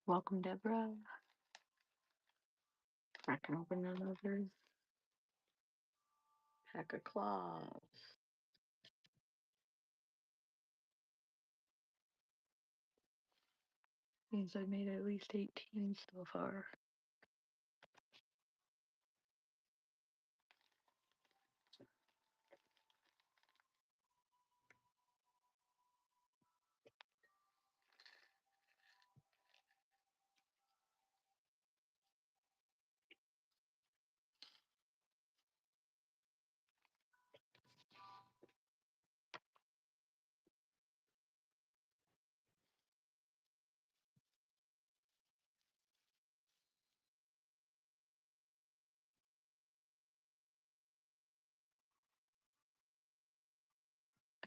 Welcome, Deborah. Cracking open another pack of claws. Means I've made at least 18 so far.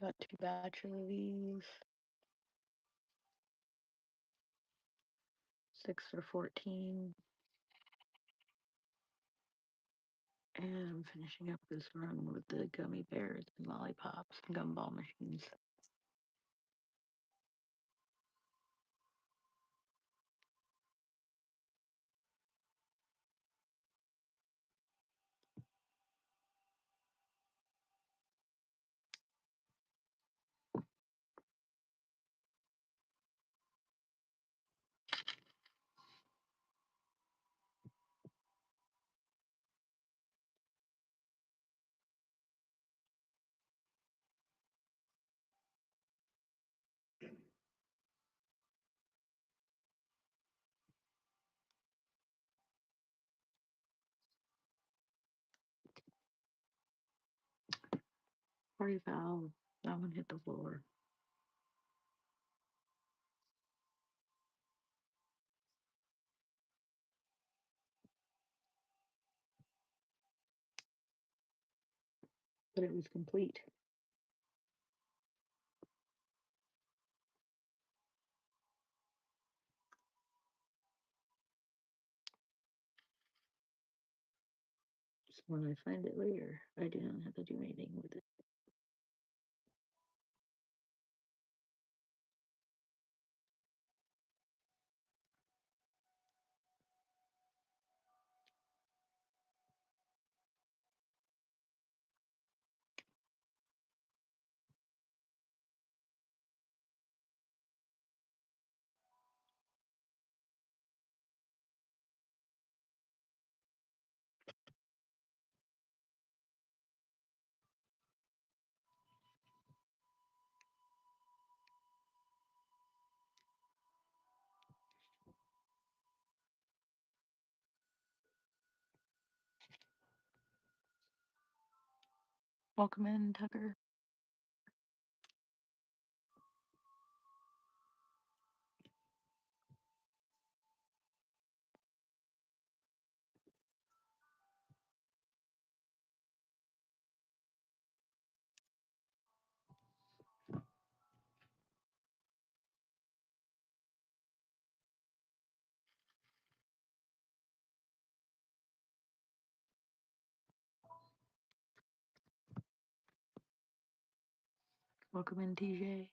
Got 2 batches of these. 6 for 14. And I'm finishing up this run with the gummy bears and lollipops and gumball machines. Party foul. That one hit the floor. But it was complete. So when I find it later, I do not have to do anything with it. Welcome in, Tucker. Welcome in, TJ.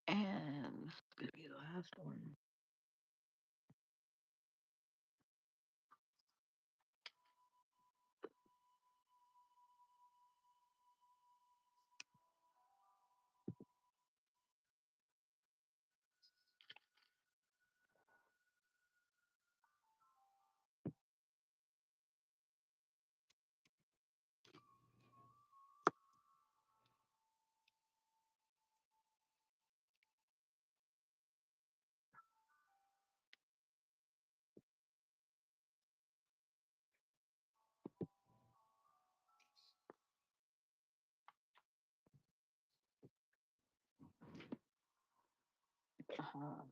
And this is gonna be the last one. Uh-huh.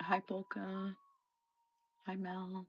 Hi, Polka. Hi, Mel.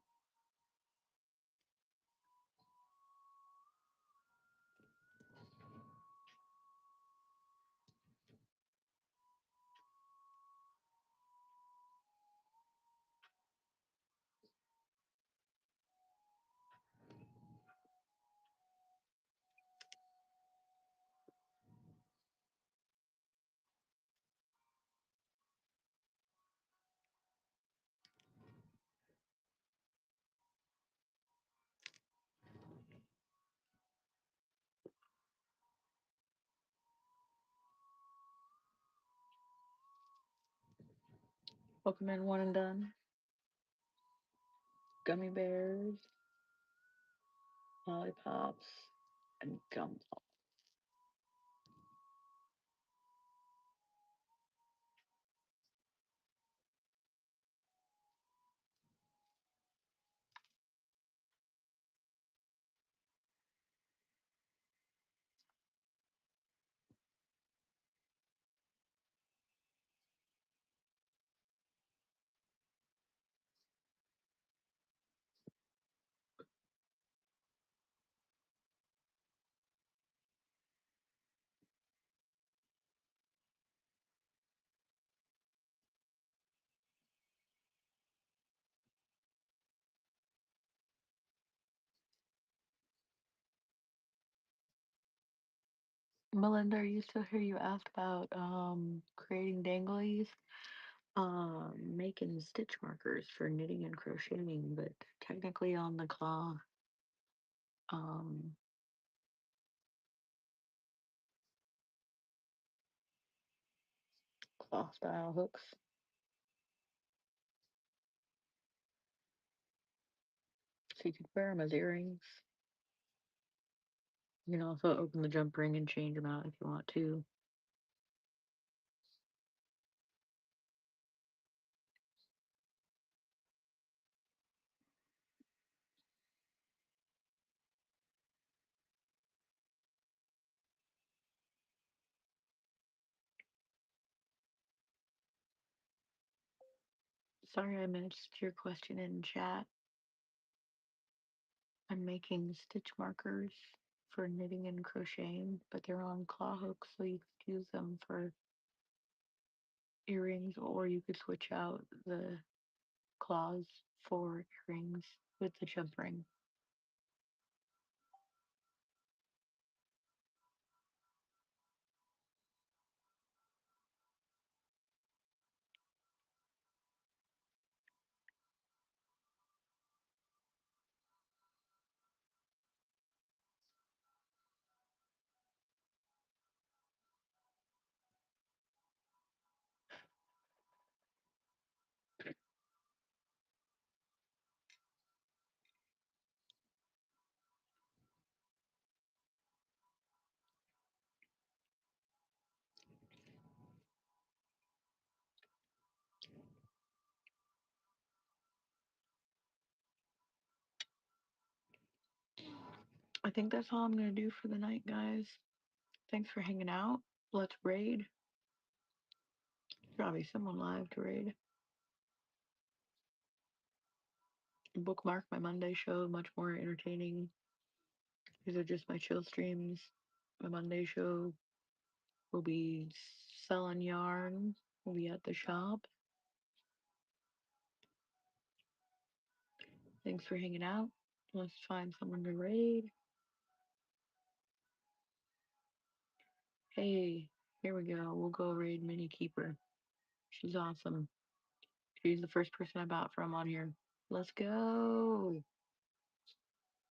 Welcome in, one and done. Gummy bears, lollipops, and gum. Melinda, are you still here? You asked about creating danglies, making stitch markers for knitting and crocheting, but technically on the um claw style hooks. So you could wear them as earrings. You can also open the jump ring and change them out if you want to. Sorry I missed your question in chat. I'm making stitch markers for knitting and crocheting, but they're on claw hooks, so you could use them for earrings, or you could switch out the claws for earrings with the jump ring. I think that's all I'm gonna do for the night, guys. Thanks for hanging out. Let's raid. Probably someone live to raid. Bookmark my Monday show, much more entertaining. These are just my chill streams. My Monday show will be selling yarn. We'll be at the shop. Thanks for hanging out. Let's find someone to raid. Hey, here we go. We'll go raid Mini Keeper. She's awesome. She's the first person I bought from on here. Let's go.